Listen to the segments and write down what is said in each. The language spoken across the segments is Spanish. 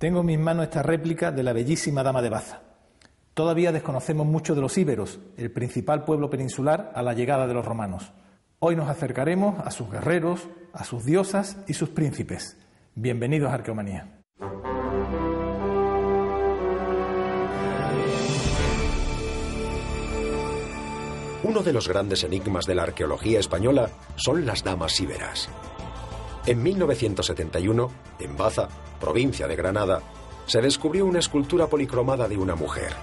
Tengo en mis manos esta réplica de la bellísima Dama de Baza. Todavía desconocemos mucho de los íberos, el principal pueblo peninsular a la llegada de los romanos. Hoy nos acercaremos a sus guerreros, a sus diosas y sus príncipes. Bienvenidos a Arqueomanía. Uno de los grandes enigmas de la arqueología española son las damas íberas. En 1971, en Baza, provincia de Granada, se descubrió una escultura policromada de una mujer.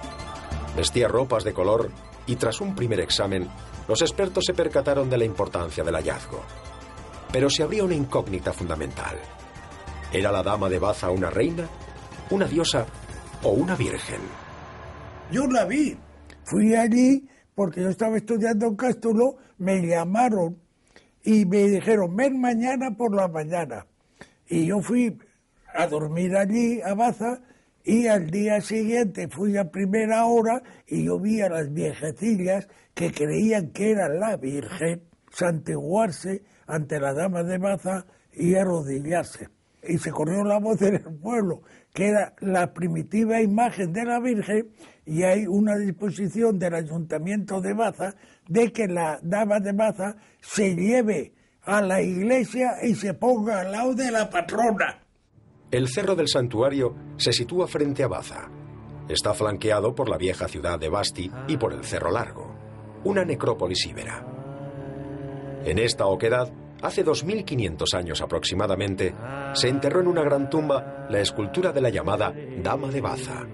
Vestía ropas de color y tras un primer examen, los expertos se percataron de la importancia del hallazgo. Pero se abría una incógnita fundamental. ¿Era la Dama de Baza una reina, una diosa o una virgen? Yo la vi. Fui allí porque yo estaba estudiando en Cástulo, me llamaron y me dijeron, ven mañana por la mañana. Y yo fui a dormir allí, a Baza, y al día siguiente fui a primera hora y yo vi a las viejecillas que creían que era la Virgen santiguarse ante la Dama de Baza y arrodillarse. Y se corrió la voz en el pueblo, que era la primitiva imagen de la Virgen, y hay una disposición del Ayuntamiento de Baza de que la Dama de Baza se lleve a la iglesia y se ponga al lado de la patrona. El Cerro del Santuario se sitúa frente a Baza. Está flanqueado por la vieja ciudad de Basti y por el Cerro Largo, una necrópolis íbera. En esta oquedad, hace 2500 años aproximadamente, se enterró en una gran tumba la escultura de la llamada Dama de Baza.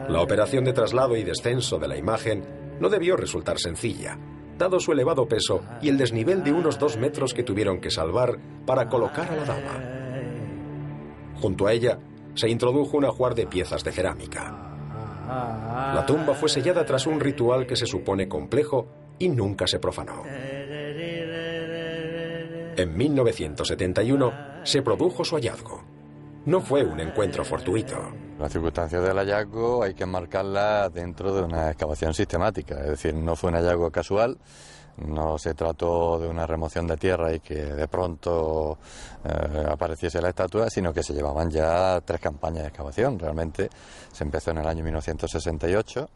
La operación de traslado y descenso de la imagen no debió resultar sencilla, dado su elevado peso y el desnivel de unos 2 metros que tuvieron que salvar para colocar a la dama. Junto a ella se introdujo un ajuar de piezas de cerámica. La tumba fue sellada tras un ritual que se supone complejo y nunca se profanó. En 1971 se produjo su hallazgo. No fue un encuentro fortuito. Las circunstancias del hallazgo hay que marcarlas dentro de una excavación sistemática, es decir, no fue un hallazgo casual, no se trató de una remoción de tierra y que de pronto apareciese la estatua, sino que se llevaban ya 3 campañas de excavación. Realmente se empezó en el año 1968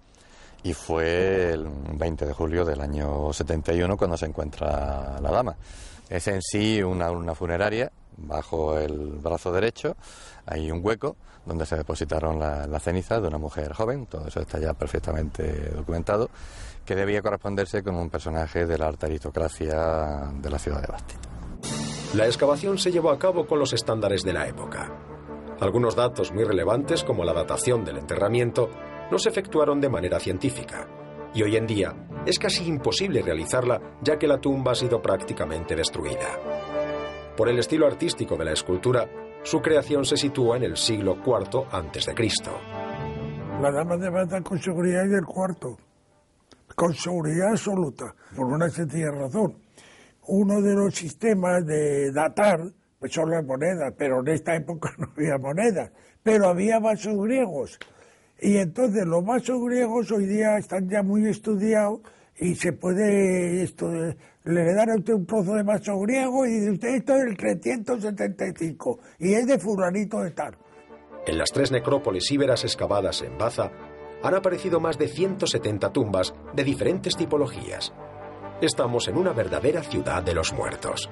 y fue el 20 de julio del año 71 cuando se encuentra la dama. Es en sí una funeraria. Bajo el brazo derecho hay un hueco donde se depositaron las cenizas de una mujer joven. Todo eso está ya perfectamente documentado, que debía corresponderse con un personaje de la alta aristocracia de la ciudad de Basti. La excavación se llevó a cabo con los estándares de la época. Algunos datos muy relevantes, como la datación del enterramiento, no se efectuaron de manera científica, y hoy en día es casi imposible realizarla, ya que la tumba ha sido prácticamente destruida. Por el estilo artístico de la escultura, su creación se sitúa en el siglo IV a.C. La Dama de Baza con seguridad del cuarto, con seguridad absoluta, por una sencilla razón. Uno de los sistemas de datar pues son las monedas, pero en esta época no había monedas, pero había vasos griegos. Y entonces los vasos griegos hoy día están ya muy estudiados y se puede le dan a usted un trozo de vaso griego y dice usted esto es el 375 y es de fulanito de tal. En las 3 necrópolis íberas excavadas en Baza han aparecido más de 170 tumbas de diferentes tipologías. Estamos en una verdadera ciudad de los muertos.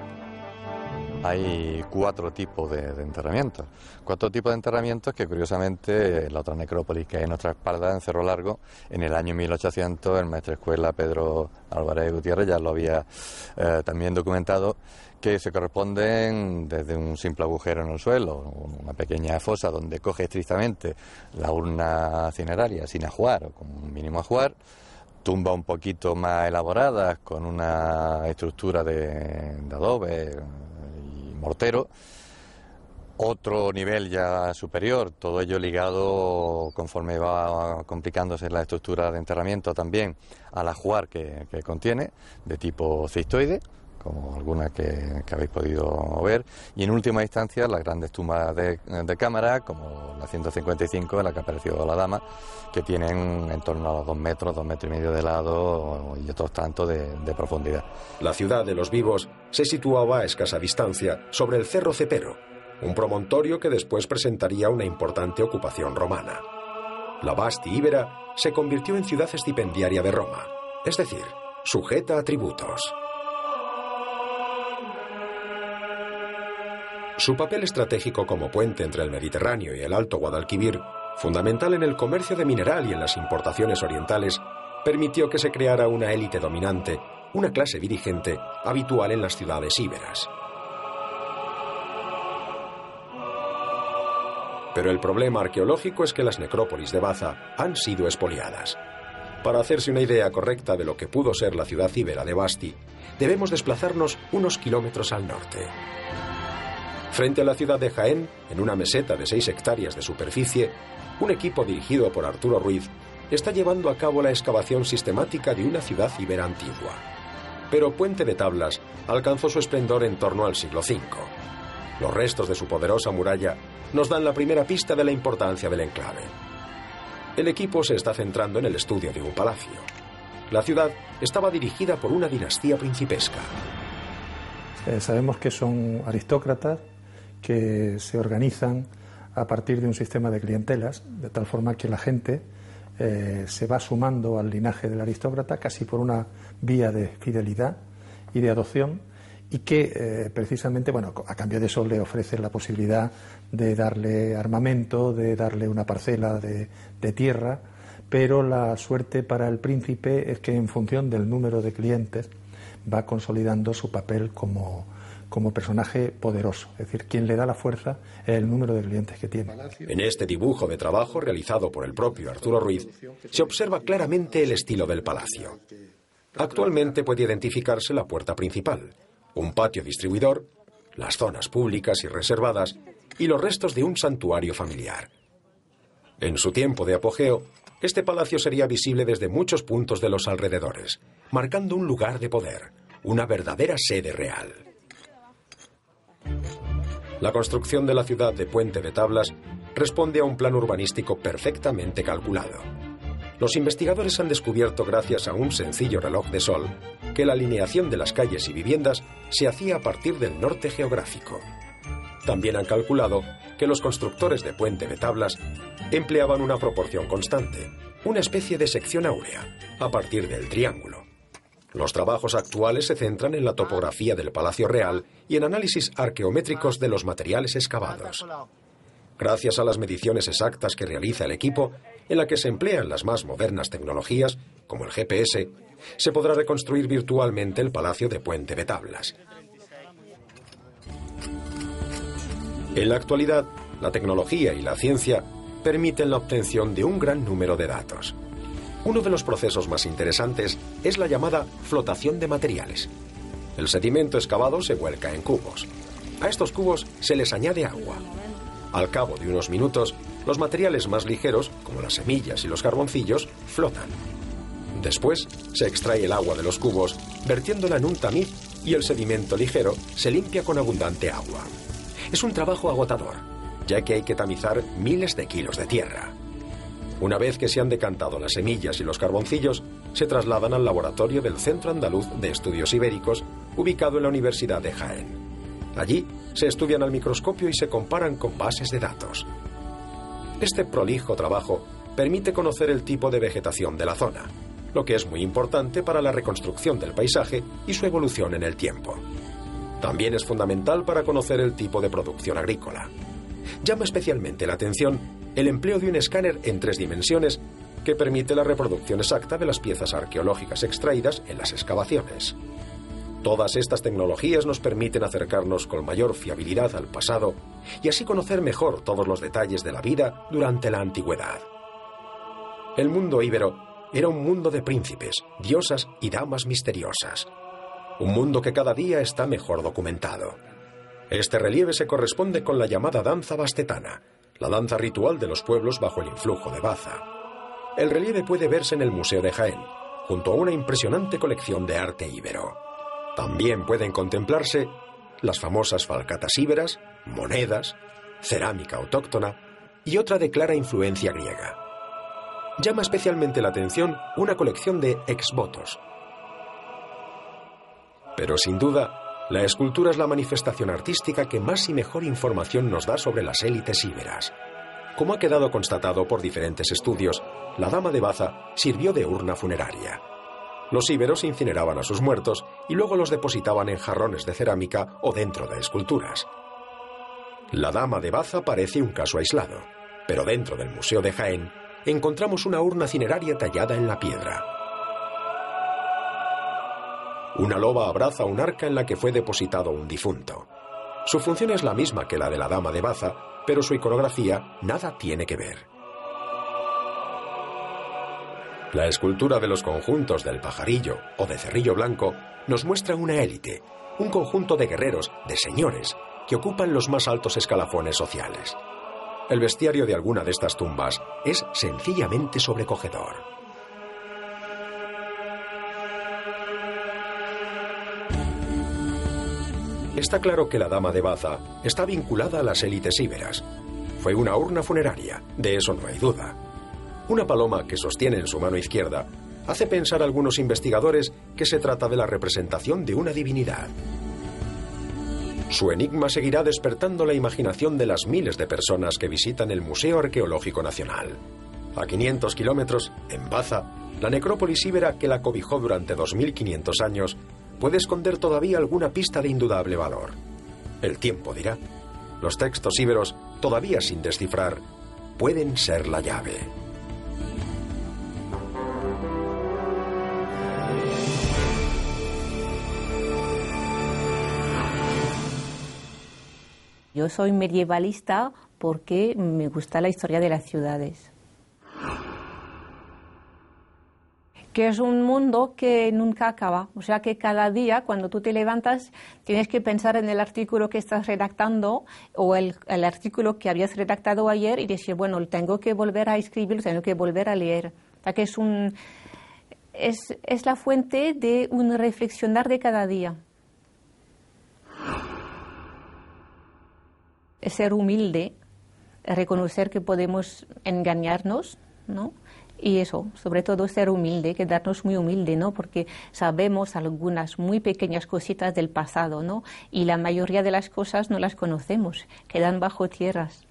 Hay 4 tipos de enterramientos. 4 tipos de enterramientos que, curiosamente, la otra necrópolis que hay en nuestra espalda, en Cerro Largo, en el año 1800, el maestro escuela Pedro Álvarez Gutiérrez ya lo había también documentado, que se corresponden desde un simple agujero en el suelo, una pequeña fosa donde coge estrictamente la urna cineraria sin ajuar o con un mínimo ajuar, tumbas un poquito más elaboradas con una estructura de adobe y mortero, otro nivel ya superior, todo ello ligado, conforme va complicándose la estructura de enterramiento, también al ajuar que contiene, de tipo cistoide, como algunas que habéis podido ver, y en última instancia las grandes tumbas de cámara, como la 155 en la que apareció la dama, que tienen en torno a los 2 metros, 2 metros y medio de lado y otros tantos de profundidad. La ciudad de los vivos se situaba a escasa distancia sobre el Cerro Cepero, un promontorio que después presentaría una importante ocupación romana. La Basti Ibera se convirtió en ciudad estipendiaria de Roma, es decir, sujeta a tributos. Su papel estratégico como puente entre el Mediterráneo y el Alto Guadalquivir, fundamental en el comercio de mineral y en las importaciones orientales, permitió que se creara una élite dominante, una clase dirigente habitual en las ciudades íberas. Pero el problema arqueológico es que las necrópolis de Baza han sido expoliadas. Para hacerse una idea correcta de lo que pudo ser la ciudad íbera de Basti, debemos desplazarnos unos kilómetros al norte. Frente a la ciudad de Jaén, en una meseta de 6 hectáreas de superficie, un equipo dirigido por Arturo Ruiz está llevando a cabo la excavación sistemática de una ciudad íbera antigua. Pero Puente de Tablas alcanzó su esplendor en torno al siglo V. Los restos de su poderosa muralla nos dan la primera pista de la importancia del enclave. El equipo se está centrando en el estudio de un palacio. La ciudad estaba dirigida por una dinastía principesca. Sabemos que son aristócratas que se organizan a partir de un sistema de clientelas, de tal forma que la gente se va sumando al linaje del aristócrata casi por una vía de fidelidad y de adopción, y que precisamente, bueno, a cambio de eso le ofrece la posibilidad de darle armamento, de darle una parcela de tierra, pero la suerte para el príncipe es que en función del número de clientes va consolidando su papel como personaje poderoso. Es decir, quien le da la fuerza es el número de clientes que tiene. En este dibujo de trabajo realizado por el propio Arturo Ruiz se observa claramente el estilo del palacio. Actualmente puede identificarse la puerta principal, un patio distribuidor, las zonas públicas y reservadas y los restos de un santuario familiar. En su tiempo de apogeo, este palacio sería visible desde muchos puntos de los alrededores, marcando un lugar de poder, una verdadera sede real. La construcción de la ciudad de Puente de Tablas responde a un plan urbanístico perfectamente calculado. Los investigadores han descubierto, gracias a un sencillo reloj de sol, que la alineación de las calles y viviendas se hacía a partir del norte geográfico. También han calculado que los constructores de Puente de Tablas empleaban una proporción constante, una especie de sección áurea, a partir del triángulo. Los trabajos actuales se centran en la topografía del Palacio Real y en análisis arqueométricos de los materiales excavados. Gracias a las mediciones exactas que realiza el equipo, en la que se emplean las más modernas tecnologías, como el GPS, se podrá reconstruir virtualmente el Palacio de Puente de Tablas. En la actualidad, la tecnología y la ciencia permiten la obtención de un gran número de datos. Uno de los procesos más interesantes es la llamada flotación de materiales. El sedimento excavado se vuelca en cubos. A estos cubos se les añade agua. Al cabo de unos minutos, los materiales más ligeros, como las semillas y los carboncillos, flotan. Después, se extrae el agua de los cubos, vertiéndola en un tamiz, y el sedimento ligero se limpia con abundante agua. Es un trabajo agotador, ya que hay que tamizar miles de kilos de tierra. Una vez que se han decantado las semillas y los carboncillos, se trasladan al laboratorio del Centro Andaluz de Estudios Ibéricos, ubicado en la Universidad de Jaén. Allí se estudian al microscopio y se comparan con bases de datos. Este prolijo trabajo permite conocer el tipo de vegetación de la zona, lo que es muy importante para la reconstrucción del paisaje y su evolución en el tiempo. También es fundamental para conocer el tipo de producción agrícola. Llama especialmente la atención el empleo de un escáner en 3 dimensiones que permite la reproducción exacta de las piezas arqueológicas extraídas en las excavaciones. Todas estas tecnologías nos permiten acercarnos con mayor fiabilidad al pasado y así conocer mejor todos los detalles de la vida durante la antigüedad. El mundo íbero era un mundo de príncipes, diosas y damas misteriosas. Un mundo que cada día está mejor documentado. Este relieve se corresponde con la llamada danza bastetana, la danza ritual de los pueblos bajo el influjo de Baza. El relieve puede verse en el Museo de Jaén, junto a una impresionante colección de arte íbero. También pueden contemplarse las famosas falcatas íberas, monedas, cerámica autóctona y otra de clara influencia griega. Llama especialmente la atención una colección de exvotos. Pero sin duda, La escultura es la manifestación artística que más y mejor información nos da sobre las élites íberas. Como ha quedado constatado por diferentes estudios, la Dama de Baza sirvió de urna funeraria. Los íberos incineraban a sus muertos y luego los depositaban en jarrones de cerámica o dentro de esculturas. La Dama de Baza parece un caso aislado, pero dentro del Museo de Jaén encontramos una urna cineraria tallada en la piedra. Una loba abraza un arca en la que fue depositado un difunto. Su función es la misma que la de la Dama de Baza, pero su iconografía nada tiene que ver. La escultura de los conjuntos del Pajarillo o de Cerrillo Blanco nos muestra una élite, un conjunto de guerreros, de señores, que ocupan los más altos escalafones sociales. El bestiario de alguna de estas tumbas es sencillamente sobrecogedor. Está claro que la Dama de Baza está vinculada a las élites íberas. Fue una urna funeraria, de eso no hay duda. Una paloma que sostiene en su mano izquierda hace pensar a algunos investigadores que se trata de la representación de una divinidad. Su enigma seguirá despertando la imaginación de las miles de personas que visitan el Museo Arqueológico Nacional. A 500 kilómetros, en Baza, la necrópolis íbera que la cobijó durante 2500 años puede esconder todavía alguna pista de indudable valor. El tiempo dirá. Los textos íberos, todavía sin descifrar, pueden ser la llave. Yo soy medievalista porque me gusta la historia de las ciudades. Que es un mundo que nunca acaba, o sea que cada día cuando tú te levantas tienes que pensar en el artículo que estás redactando o el artículo que habías redactado ayer y decir, bueno, tengo que volver a escribirlo, tengo que volver a leer. O sea que es la fuente de un reflexionar de cada día. Es ser humilde, reconocer que podemos engañarnos, ¿no? Y eso, sobre todo ser humilde, quedarnos muy humilde, ¿no? Porque sabemos algunas muy pequeñas cositas del pasado, ¿no? Y la mayoría de las cosas no las conocemos, quedan bajo tierras.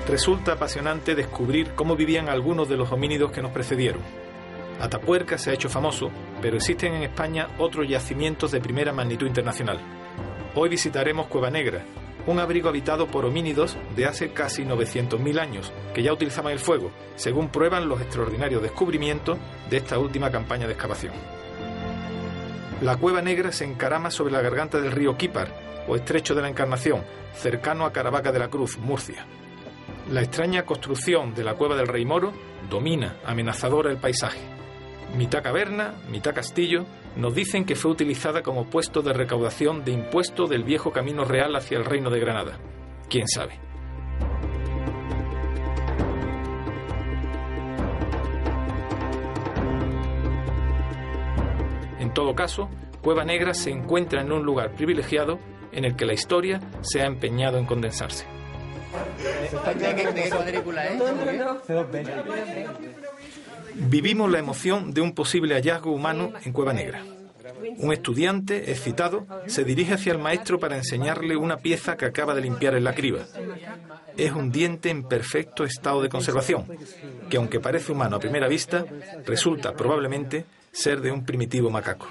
Resulta apasionante descubrir cómo vivían algunos de los homínidos que nos precedieron. Atapuerca se ha hecho famoso, pero existen en España otros yacimientos de primera magnitud internacional. Hoy visitaremos Cueva Negra, un abrigo habitado por homínidos de hace casi 900.000 años, que ya utilizaban el fuego, según prueban los extraordinarios descubrimientos de esta última campaña de excavación. La Cueva Negra se encarama sobre la garganta del río Quípar, o Estrecho de la Encarnación, cercano a Caravaca de la Cruz, Murcia. La extraña construcción de la Cueva del Rey Moro domina, amenazadora, el paisaje. Mitad caverna, mitad castillo, nos dicen que fue utilizada como puesto de recaudación de impuesto del viejo camino real hacia el Reino de Granada. ¿Quién sabe? En todo caso, Cueva Negra se encuentra en un lugar privilegiado en el que la historia se ha empeñado en condensarse. ¿De qué cuadrícula es? Vivimos la emoción de un posible hallazgo humano en Cueva Negra. Un estudiante, excitado, se dirige hacia el maestro para enseñarle una pieza que acaba de limpiar en la criba. Es un diente en perfecto estado de conservación, que aunque parece humano a primera vista, resulta probablemente ser de un primitivo macaco.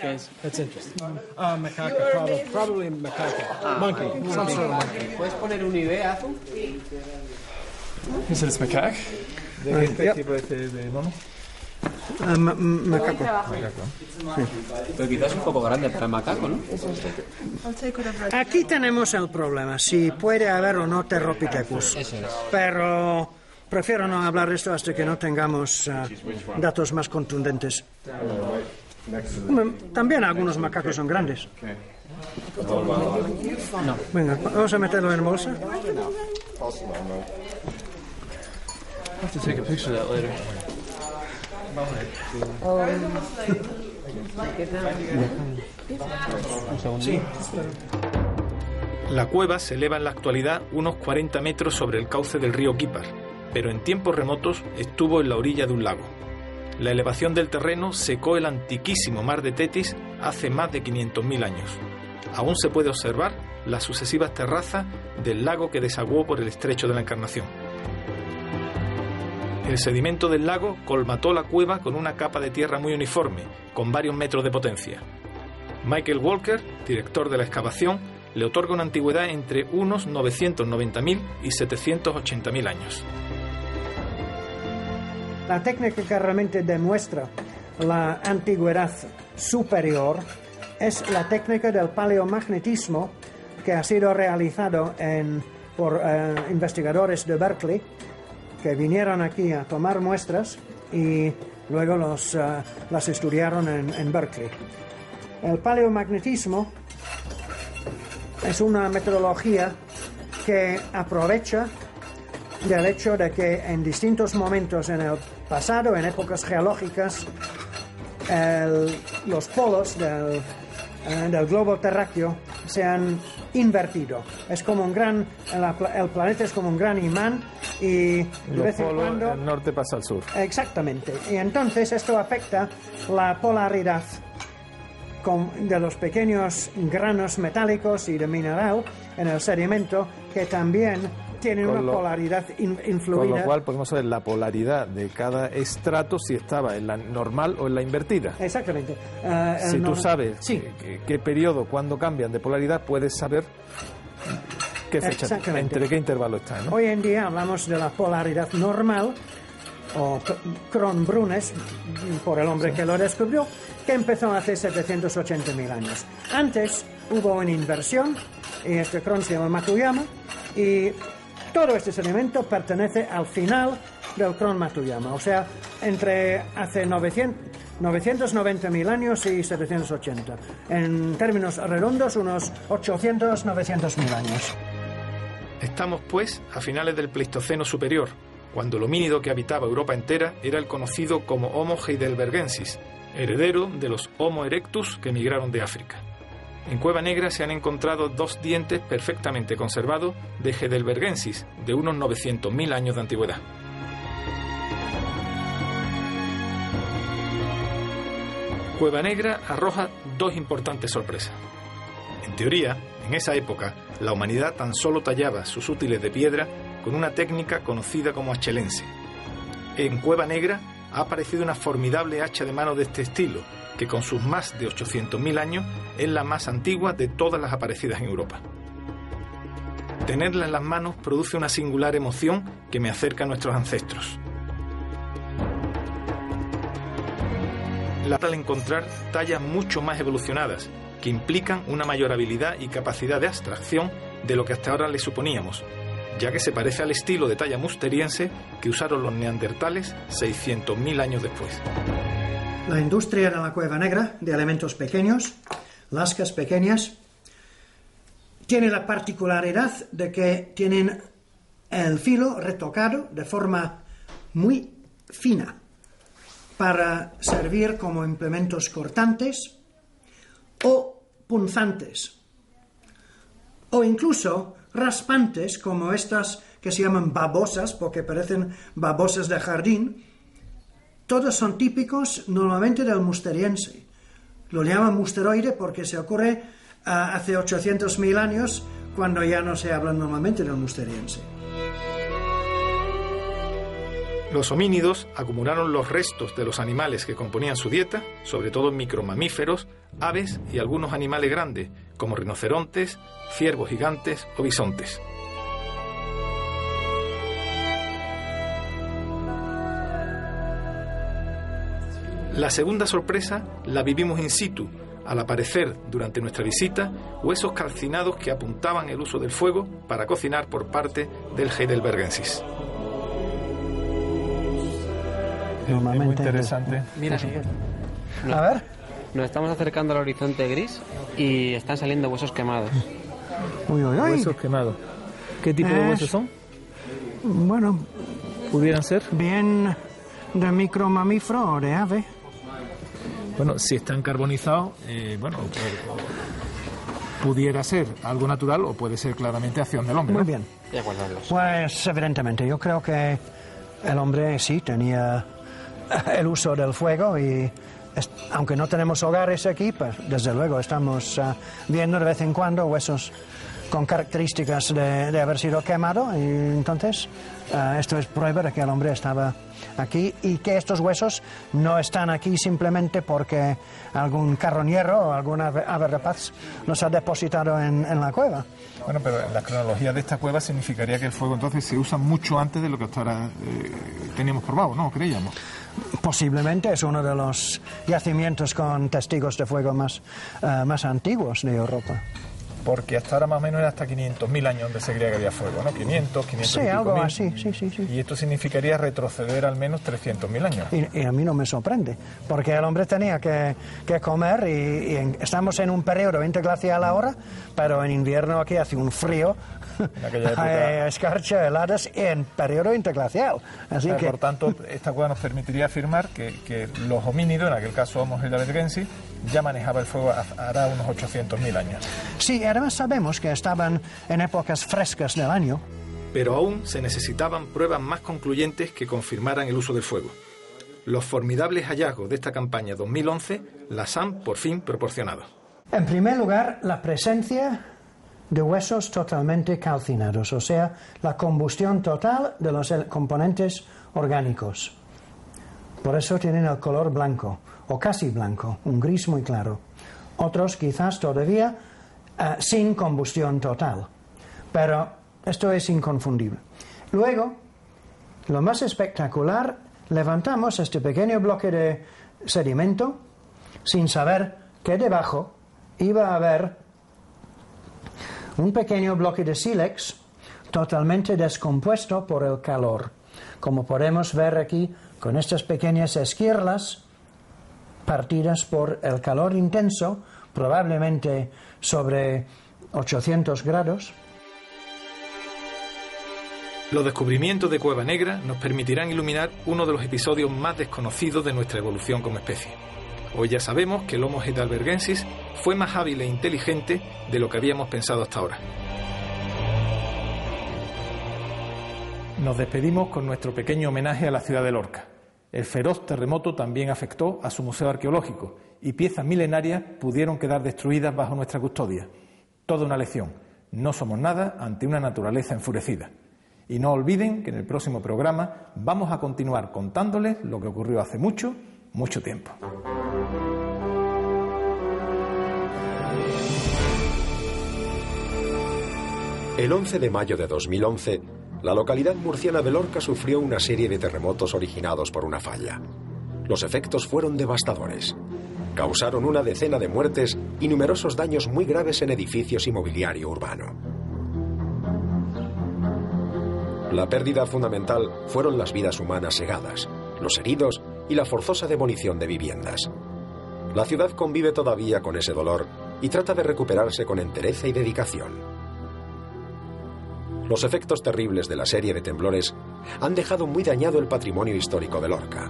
That's interesting. Macaco, probably macaco. Monkey, some sort of monkey. ¿Puedes poner una idea, Azu? ¿Es el macaque? ¿De qué tipo de mono? Macaco. Pero quizás es un poco grande para el macaco, ¿no? Aquí tenemos el problema, si puede haber o no Terropithecus. Pero prefiero no hablar de esto hasta que no tengamos datos más contundentes. También algunos macacos son grandes. No. Venga, vamos a meterlo en bolsa. have to take a picture of that later. Sí. La cueva se eleva en la actualidad unos 40 metros sobre el cauce del río Quípar, pero en tiempos remotos estuvo en la orilla de un lago. La elevación del terreno secó el antiquísimo mar de Tetis hace más de 500.000 años. Aún se puede observar las sucesivas terrazas del lago que desaguó por el estrecho de la Encarnación. El sedimento del lago colmató la cueva con una capa de tierra muy uniforme, con varios metros de potencia. Michael Walker, director de la excavación, le otorga una antigüedad entre unos 990.000 y 780.000 años. La técnica que realmente demuestra la antigüedad superior es la técnica del paleomagnetismo, que ha sido realizado por investigadores de Berkeley, que vinieron aquí a tomar muestras y luego las estudiaron en Berkeley. El paleomagnetismo es una metodología que aprovecha del hecho de que en distintos momentos en el pasado, en épocas geológicas, los polos del globo terráqueo se han invertido. Es como el planeta es como un gran imán y de vez en cuando el norte pasa al sur. Exactamente. Y entonces esto afecta la polaridad de los pequeños granos metálicos y de mineral en el sedimento, que también tienen una polaridad influida. Con lo cual podemos saber la polaridad de cada estrato, si estaba en la normal o en la invertida. Exactamente. Si tú sabes sí. qué periodo, cuándo cambian de polaridad, puedes saber qué fecha, entre qué intervalo está, ¿no? Hoy en día hablamos de la polaridad normal, o Kron-Brunes, por el hombre que lo descubrió, que empezó hace 780.000 años. Antes hubo una inversión, y este Kron se llama Matuyama, y todo este sedimento pertenece al final del Kron Matuyama, o sea, entre hace 990.000 años y 780. En términos redondos, unos 900.000 años. Estamos, pues, a finales del Pleistoceno superior, cuando el homínido que habitaba Europa entera era el conocido como Homo heidelbergensis, heredero de los Homo erectus que emigraron de África. En Cueva Negra se han encontrado 2 dientes perfectamente conservados de heidelbergensis, de unos 900.000 años de antigüedad. Cueva Negra arroja 2 importantes sorpresas. En teoría, en esa época, la humanidad tan solo tallaba sus útiles de piedra con una técnica conocida como hachelense. En Cueva Negra ha aparecido una formidable hacha de mano de este estilo, que con sus más de 800.000 años es la más antigua de todas las aparecidas en Europa. Tenerla en las manos produce una singular emoción que me acerca a nuestros ancestros. Al encontrar tallas mucho más evolucionadas, que implican una mayor habilidad y capacidad de abstracción de lo que hasta ahora le suponíamos, ya que se parece al estilo de talla musteriense que usaron los neandertales 600.000 años después. La industria de la Cueva Negra, de elementos pequeños, lascas pequeñas, tiene la particularidad de que tienen el filo retocado de forma muy fina para servir como implementos cortantes o punzantes, o incluso raspantes, como estas que se llaman babosas, porque parecen babosas de jardín. Todos son típicos normalmente del musteriense. Lo llaman musteroide porque se ocurre hace 800.000 años, cuando ya no se habla normalmente del musteriense. Los homínidos acumularon los restos de los animales que componían su dieta, sobre todo micromamíferos, aves y algunos animales grandes, como rinocerontes, ciervos gigantes o bisontes. La segunda sorpresa la vivimos in situ, al aparecer durante nuestra visita huesos calcinados que apuntaban el uso del fuego para cocinar por parte del heidelbergensis. Normalmente muy interesante. Mira, a ver. Nos estamos acercando al horizonte gris y están saliendo huesos quemados. Uy, uy, uy. Huesos quemados. ¿Qué tipo de huesos son? Bueno, pudieran ser? Bien de micromamífero o de ave. Bueno, si están carbonizados, pudiera ser algo natural o puede ser claramente acción del hombre, ¿no? Muy bien. Pues evidentemente, yo creo que el hombre sí tenía el uso del fuego y aunque no tenemos hogares aquí, pues desde luego estamos viendo de vez en cuando huesos con características de haber sido quemado, y entonces esto es prueba de que el hombre estaba aquí y que estos huesos no están aquí simplemente porque algún carroñero o algún ave rapaz los ha depositado en la cueva. Bueno, pero la cronología de esta cueva significaría que el fuego entonces se usa mucho antes de lo que hasta ahora teníamos probado, ¿no? Creíamos. Posiblemente es uno de los yacimientos con testigos de fuego más antiguos de Europa. Porque hasta ahora más o menos era hasta 500.000 años donde se creía que había fuego, ¿no? 500 Sí, algo así, sí. Y esto significaría retroceder al menos 300.000 años. Y a mí no me sorprende, porque el hombre tenía que comer y estamos en un periodo interglacial ahora, pero en invierno aquí hace un frío, en aquella época, escarcha, heladas, en periodo interglacial. Así que... Por tanto, esta cueva nos permitiría afirmar que los homínidos, en aquel caso Homo heidelbergensis, ya manejaba el fuego hará unos 800.000 años. Sí, además sabemos que estaban en épocas frescas del año. Pero aún se necesitaban pruebas más concluyentes que confirmaran el uso del fuego. Los formidables hallazgos de esta campaña 2011 las han por fin proporcionado. En primer lugar, la presencia de huesos totalmente calcinados, o sea, la combustión total de los componentes orgánicos. Por eso tienen el color blanco, o casi blanco, un gris muy claro. Otros quizás todavía sin combustión total, pero esto es inconfundible. Luego, lo más espectacular, levantamos este pequeño bloque de sedimento sin saber que debajo iba a haber un pequeño bloque de sílex totalmente descompuesto por el calor. Como podemos ver aquí con estas pequeñas esquirlas partidas por el calor intenso, probablemente sobre 800 grados. Los descubrimientos de Cueva Negra nos permitirán iluminar uno de los episodios más desconocidos de nuestra evolución como especie. Hoy ya sabemos que el Homo heidelbergensis fue más hábil e inteligente de lo que habíamos pensado hasta ahora. Nos despedimos con nuestro pequeño homenaje a la ciudad de Lorca. El feroz terremoto también afectó a su museo arqueológico y piezas milenarias pudieron quedar destruidas bajo nuestra custodia. Toda una lección. No somos nada ante una naturaleza enfurecida. Y no olviden que en el próximo programa vamos a continuar contándoles lo que ocurrió hace mucho, mucho tiempo. El 11 de mayo de 2011, la localidad murciana de Lorca sufrió una serie de terremotos originados por una falla. Los efectos fueron devastadores. Causaron una decena de muertes y numerosos daños muy graves en edificios y mobiliario urbano. La pérdida fundamental fueron las vidas humanas segadas, los heridos y la forzosa demolición de viviendas. La ciudad convive todavía con ese dolor y trata de recuperarse con entereza y dedicación. Los efectos terribles de la serie de temblores han dejado muy dañado el patrimonio histórico de Lorca.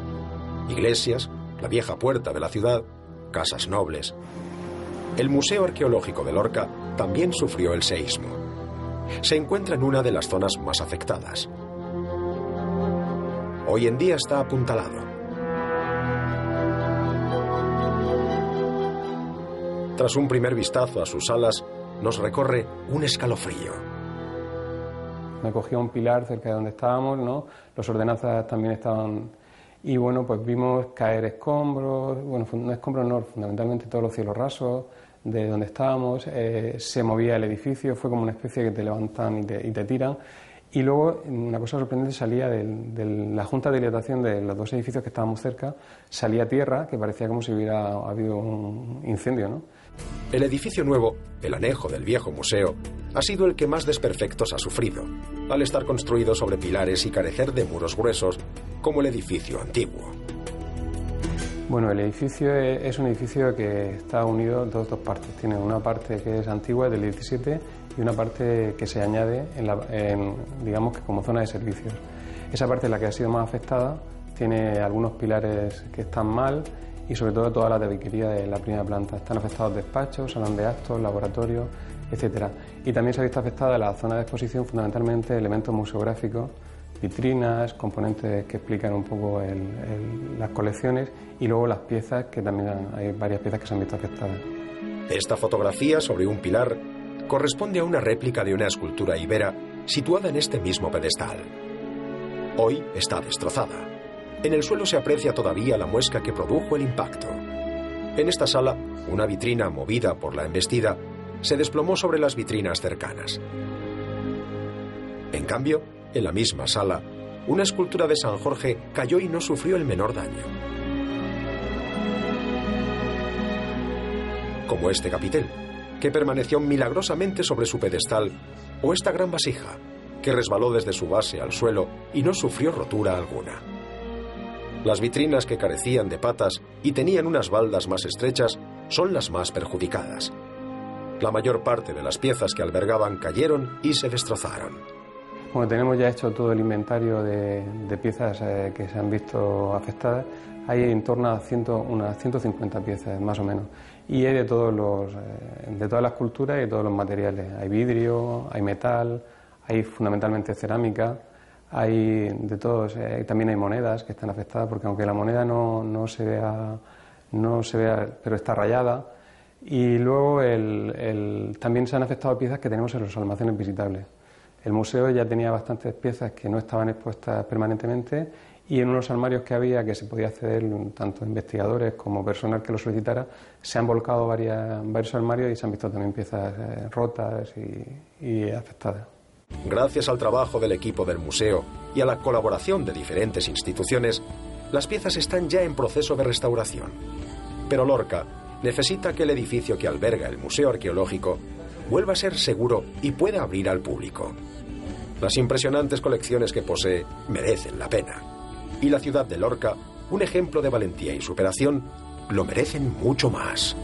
Iglesias, la vieja puerta de la ciudad, casas nobles. El Museo Arqueológico de Lorca también sufrió el seísmo. Se encuentra en una de las zonas más afectadas. Hoy en día está apuntalado. Tras un primer vistazo a sus salas, nos recorre un escalofrío. Me cogía un pilar cerca de donde estábamos, ¿no? Los ordenanzas también estaban... Y bueno, pues vimos caer escombros, bueno, no escombros no, fundamentalmente todos los cielos rasos de donde estábamos, se movía el edificio, fue como una especie que te levantan y te tiran. Y luego, una cosa sorprendente, salía de la junta de dilatación de los dos edificios que estábamos cerca, salía tierra, que parecía como si hubiera habido un incendio, ¿no? El edificio nuevo, el anejo del viejo museo, ha sido el que más desperfectos ha sufrido, al estar construido sobre pilares y carecer de muros gruesos, como el edificio antiguo. Bueno, el edificio es un edificio que está unido en dos partes. Tiene una parte que es antigua, del 17, y una parte que se añade, digamos que como zona de servicios. Esa parte es la que ha sido más afectada, tiene algunos pilares que están mal y sobre todo toda la tabiquería de la primera planta. Están afectados despachos, salón de actos, laboratorios, etcétera. Y también se ha visto afectada la zona de exposición, fundamentalmente elementos museográficos, vitrinas, componentes que explican un poco las colecciones y luego las piezas, que también hay varias piezas que se han visto afectadas. Esta fotografía sobre un pilar corresponde a una réplica de una escultura ibera situada en este mismo pedestal. Hoy está destrozada. En el suelo se aprecia todavía la muesca que produjo el impacto. En esta sala, una vitrina movida por la embestida se desplomó sobre las vitrinas cercanas. En cambio, en la misma sala, una escultura de San Jorge cayó y no sufrió el menor daño. Como este capitel, que permaneció milagrosamente sobre su pedestal, o esta gran vasija, que resbaló desde su base al suelo y no sufrió rotura alguna. Las vitrinas que carecían de patas y tenían unas baldas más estrechas son las más perjudicadas. La mayor parte de las piezas que albergaban cayeron y se destrozaron. Bueno, tenemos ya hecho todo el inventario de piezas que se han visto afectadas. Hay en torno a unas 150 piezas, más o menos. Y hay de todas las culturas y de todos los materiales. Hay vidrio, hay metal, hay fundamentalmente cerámica, hay de todos. También hay monedas que están afectadas, porque aunque la moneda no se vea, pero está rayada. Y luego también se han afectado piezas que tenemos en los almacenes visitables. El museo ya tenía bastantes piezas que no estaban expuestas permanentemente y en unos armarios que había, que se podía acceder tanto investigadores como personal que lo solicitara, se han volcado varios armarios y se han visto también piezas rotas y afectadas. Gracias al trabajo del equipo del museo y a la colaboración de diferentes instituciones, las piezas están ya en proceso de restauración. Pero Lorca necesita que el edificio que alberga el Museo Arqueológico vuelva a ser seguro y pueda abrir al público. Las impresionantes colecciones que posee merecen la pena. Y la ciudad de Lorca, un ejemplo de valentía y superación, lo merecen mucho más.